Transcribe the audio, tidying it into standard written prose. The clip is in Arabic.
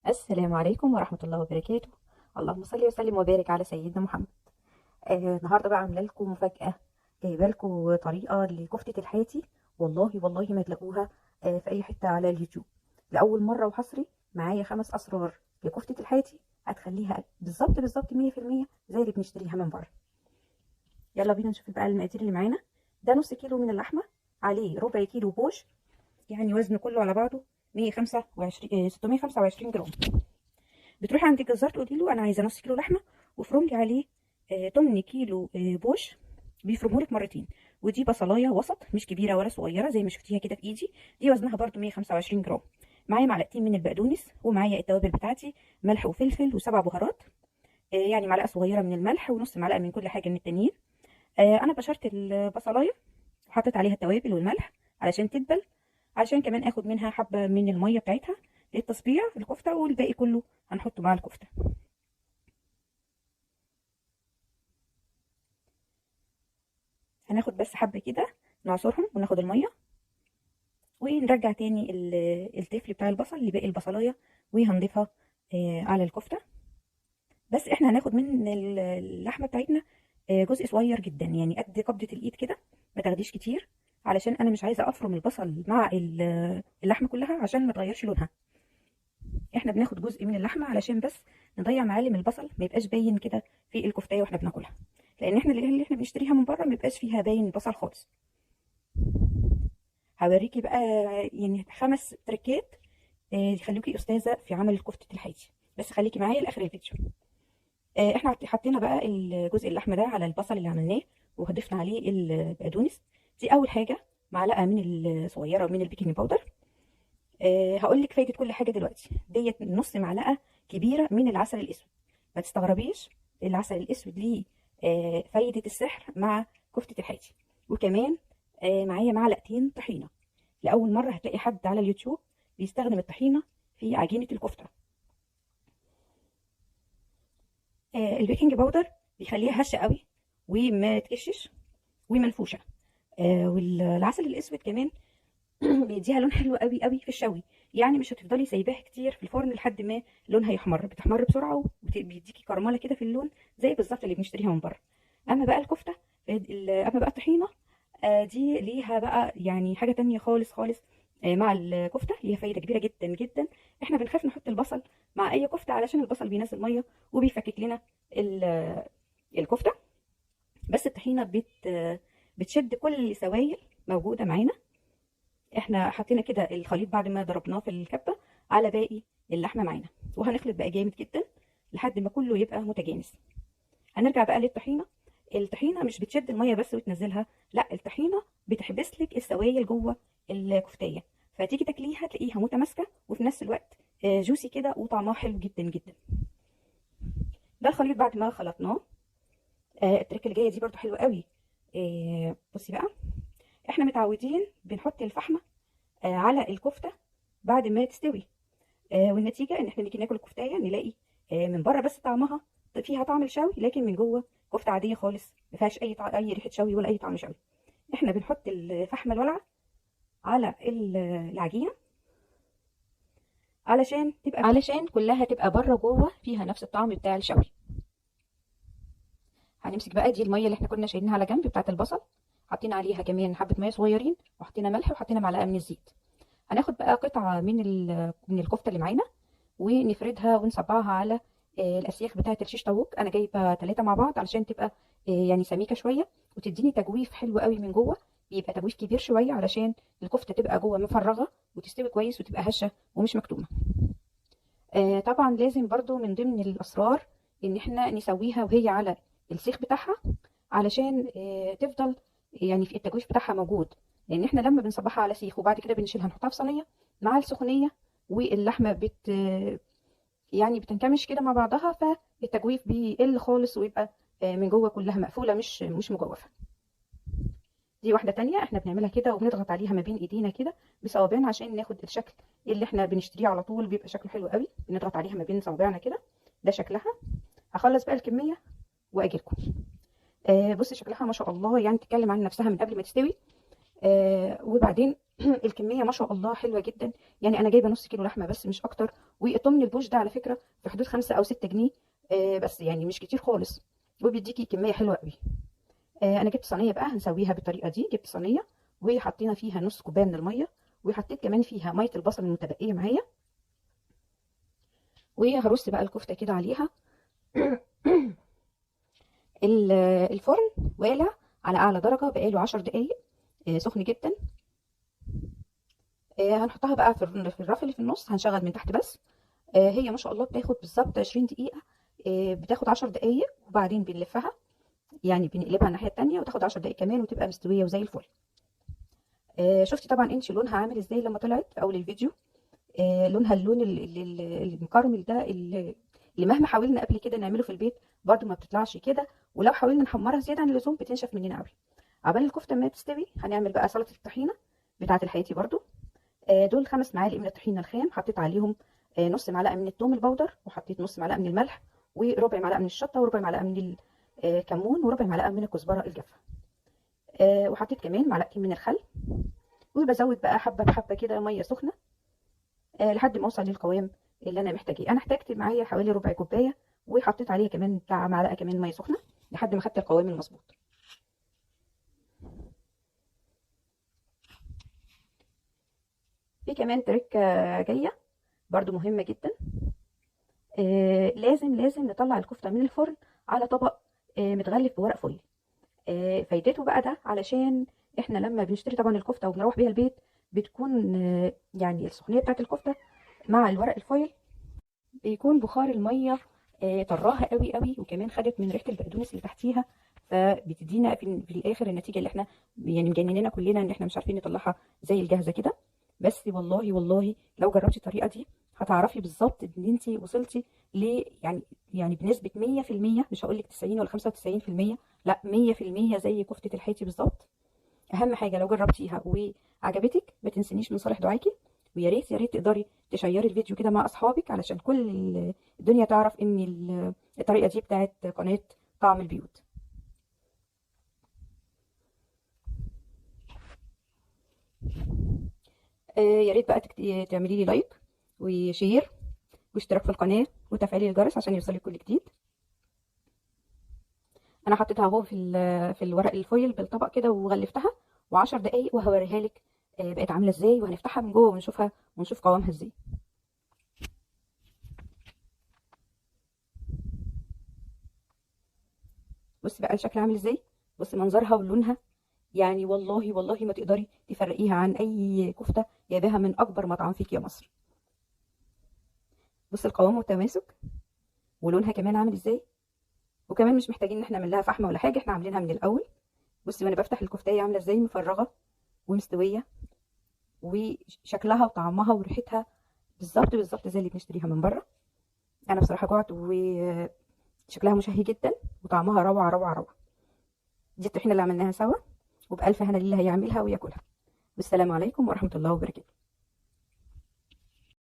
السلام عليكم ورحمة الله وبركاته. اللهم صل وسلم وبارك على سيدنا محمد. النهارده بقى عامله لكم مفاجأة. جايبه لكم طريقة لكفتة الحياتي. والله والله ما تلاقوها في أي حتة على اليوتيوب. لأول مرة وحصري معايا 5 أسرار لكفتة الحياتي هتخليها بالظبط بالظبط 100% زي اللي بنشتريها من بره. يلا بينا نشوف بقى المقادير اللي معانا. ده نص كيلو من اللحمة، عليه ربع كيلو بوش، يعني وزنه كله على بعضه 125 625 جرام. بتروحي عند الجزار تقولي له انا عايزه نص كيلو لحمه وفرم لي عليه 8 كيلو بوش، بيفرمهولك مرتين. ودي بصلايه وسط، مش كبيره ولا صغيره زي ما شفتيها كده في ايدي، دي وزنها برده 125 جرام. معايا معلقتين من البقدونس، ومعايا التوابل بتاعتي ملح وفلفل وسبع بهارات، يعني معلقه صغيره من الملح ونص معلقه من كل حاجه من التانيين. انا بشرت البصلايه وحطيت عليها التوابل والملح علشان تدبل، علشان كمان اخد منها حبه من الميه بتاعتها للتصبيع في الكفته، والباقي كله هنحطه مع الكفته. هناخد بس حبة كده نعصرهم وناخد المية، ونرجع تاني التفل بتاع البصل لباقي البصلاية وهنضيفها على الكفتة. بس احنا هناخد من اللحمة بتاعتنا جزء صغير جدا، يعني قد قبضة الايد كده، ما تاخديش كتير، علشان انا مش عايزة افرم البصل مع اللحمة كلها عشان ما تغيرش لونها. احنا بناخد جزء من اللحمة علشان بس نضيع معالم البصل، ما يبقاش باين كده في الكفتاية واحنا بناكلها، لان احنا اللي احنا بنشتريها من بره ما بيبقاش فيها باين البصل خالص. هوريكي بقى يعني 5 تركات يخليكي استاذه في عمل كفته الحياتي، بس خليكي معايا لاخر الفيديو. احنا حطينا بقى الجزء اللحمه ده على البصل اللي عملناه، وضفنا عليه البقدونس. دي اول حاجه، معلقه من الصغيره من البيكنج باودر. هقول لك فايده كل حاجه دلوقتي. ديت نص معلقه كبيره من العسل الاسود. ما تستغربيش، العسل الاسود ليه فايده السحر مع كفته الحياتي. وكمان معايا معلقتين طحينه. لأول مرة هتلاقي حد على اليوتيوب بيستخدم الطحينة في عجينة الكفتة. البيكنج باودر بيخليها هشة قوي وما تقشش ومنفوشة. والعسل الأسود كمان بيديها لون حلو قوي قوي في الشوي، يعني مش هتفضلي سايباها كتير في الفرن لحد ما لونها يحمر، بتحمر بسرعة وبيديكي كرملة كده في اللون زي بالظبط اللي بنشتريها من بره. أما بقى الكفتة، أما بقى الطحينة، دي ليها بقى يعني حاجة تانية خالص خالص. مع الكفتة ليها فايدة كبيرة جدا جدا. احنا بنخاف نحط البصل مع اي كفتة علشان البصل بينزل مية وبيفكك لنا الكفتة. بس الطحينة بتشد كل السوائل موجودة معانا. احنا حطينا كده الخليط بعد ما ضربناه في الكبة على باقي اللحمة معانا، وهنخلط بقى جامد جدا لحد ما كله يبقى متجانس. هنرجع بقى للطحينة. الطحينة مش بتشد المية بس وتنزلها، لا، الطحينة بتحبس لك السوائل جوه الكفتاية، فتيجي تاكليها تلاقيها متماسكة وفي نفس الوقت جوسي كده وطعمها حلو جدا جدا. ده الخليط بعد ما خلطناه. التركه اللي جايه دي برضو حلوه قوي. بصي بقى، احنا متعودين بنحط الفحمه على الكفته بعد ما تستوي، والنتيجه ان احنا نيجي ناكل الكفتايه نلاقي من بره بس طعمها فيها طعم الشوي، لكن من جوه كفته عاديه خالص ما فيهاش اي ريحه شوي ولا اي طعم شوي. احنا بنحط الفحمه الولعه على العجينه علشان كلها تبقى بره جوه فيها نفس الطعم بتاع الشوي. هنمسك بقى دي الميه اللي احنا كنا شايلينها على جنب بتاعه البصل، حطينا عليها كمان حبه ميه صغيرين، وحطينا ملح وحطينا معلقه من الزيت. هناخد بقى قطعه من الكفته اللي معانا ونفردها ونصبعها على الاسياخ بتاعه الشيش طاووق. انا جايبه 3 مع بعض علشان تبقى يعني سميكه شويه وتديني تجويف حلو قوي من جوه. بيبقى تجويف كبير شويه علشان الكفته تبقى جوه مفرغه وتستوي كويس وتبقى هشه ومش مكتومه. طبعا لازم برضو من ضمن الاسرار ان احنا نسويها وهي على السيخ بتاعها، علشان تفضل يعني في التجويف بتاعها موجود، لان احنا لما بنصبحها على سيخ وبعد كده بنشيلها نحطها في صينيه مع السخونيه واللحمه يعني بتنكمش كده مع بعضها، فالتجويف بيقل خالص ويبقى من جوه كلها مقفوله مش مجوفه. دي واحده تانية احنا بنعملها كده وبنضغط عليها ما بين ايدينا كده بصوابعنا عشان ناخد الشكل اللي احنا بنشتريه على طول، بيبقى شكله حلو قوي. بنضغط عليها ما بين صوابعنا كده، ده شكلها. هخلص بقى الكميه واجي لكم. بصي شكلها ما شاء الله، يعني تتكلم عن نفسها من قبل ما تستوي. وبعدين الكميه ما شاء الله حلوه جدا. يعني انا جايبه نص كيلو لحمه بس مش اكتر. والطمن البوش ده على فكره في حدود 5 أو 6 جنيه، بس يعني مش كتير خالص، وبيديكي كميه حلوه قوي. انا جبت صينيه بقى هنسويها بالطريقه دي. جبت صينيه وحطينا فيها نص كوبايه من الميه، وحطيت كمان فيها ميه البصل المتبقيه معايا، وهرص بقى الكفته كده عليها. الفرن والع على اعلى درجه بقاله 10 دقايق، سخن جدا. هنحطها بقى في الرف اللي في النص، هنشغل من تحت بس. هي ما شاء الله بتاخد بالظبط 20 دقيقه، بتاخد 10 دقايق وبعدين بنلفها، يعني بنقلبها الناحيه التانيه وتاخد 10 دقايق كمان وتبقى مستويه وزي الفل. شفتي طبعا انت لونها عامل ازاي لما طلعت في اول الفيديو. لونها اللون المكرمل ده، اللي مهما حاولنا قبل كده نعمله في البيت برضو ما بتطلعش كده، ولو حاولنا نحمرها زياده عن اللزوم بتنشف مننا قوي. عبال الكفته ما تستوي هنعمل بقى سلطه الطحينه بتاعه الحياتي برضو. دول 5 معالق من الطحينه الخام، حطيت عليهم نص معلقه من الثوم البودر، وحطيت نص معلقه من الملح، وربع معلقه من الشطه، وربع معلقه من الكمون، وربع معلقه من الكزبره الجافه. وحطيت كمان معلقتين من الخل، وبزود بقى حبه بحبه كده ميه سخنه لحد ما اوصل للقوام اللي انا محتاجاه. انا احتاجت معايا حوالي ربع كوبايه، وحطيت عليها كمان بتاع معلقه كمان ميه سخنه لحد ما خدت القوام المظبوط. في كمان تركه جايه برضو مهمه جدا. لازم نطلع الكفته من الفرن على طبق متغلف بورق فويل. فايدته بقى ده علشان احنا لما بنشتري طبعا الكفته وبنروح بيها البيت بتكون يعني السخونيه بتاعت الكفته مع الورق الفويل بيكون بخار الميه طراها قوي قوي، وكمان خدت من ريحه البقدونس اللي تحتيها، فبتدينا في الاخر النتيجه اللي احنا يعني مجنننا كلنا ان احنا مش عارفين نطلعها زي الجاهزه كده. بس والله لو جربتي الطريقه دي هتعرفي بالظبط ان انت وصلتي ل يعني بنسبه 100%، مش هقول لك 90 ولا 95%، لا 100% زي كفته الحيتي بالظبط. اهم حاجه لو جربتيها وعجبتك ما تنسينيش من صالح دعاكي، ويا ريت يا ريت تقدري تشيري الفيديو كده مع اصحابك علشان كل الدنيا تعرف ان الطريقه دي بتاعت قناه طعم البيوت. يا ريت بقى تعملي لي لايك وشير واشتراك في القناه وتفعيل الجرس عشان يوصلك كل جديد. انا حطيتها اهو في الورق الفويل بالطبق كده وغلفتها، و10 دقايق وهوريها لك بقت عامله ازاي، وهنفتحها من جوه ونشوفها ونشوف قوامها ازاي. بصي بقى الشكل عامل ازاي، بصي منظرها ولونها، يعني والله ما تقدري تفرقيها عن اي كفته جايباها من اكبر مطعم فيك يا مصر. بصي القوام والتماسك ولونها كمان عامل ازاي، وكمان مش محتاجين ان احنا نعمل لها فحمه ولا حاجه، احنا عاملينها من الاول. بصي وانا بفتح الكفتايه عامله ازاي مفرغه ومستويه، وشكلها وطعمها وريحتها بالظبط زي اللي بنشتريها من بره. انا بصراحه جوعت، وشكلها مشهي جدا وطعمها روعه. دي الطحينه اللي عملناها سوا، وبألف هنا للي هيعملها وياكلها. والسلام عليكم ورحمه الله وبركاته.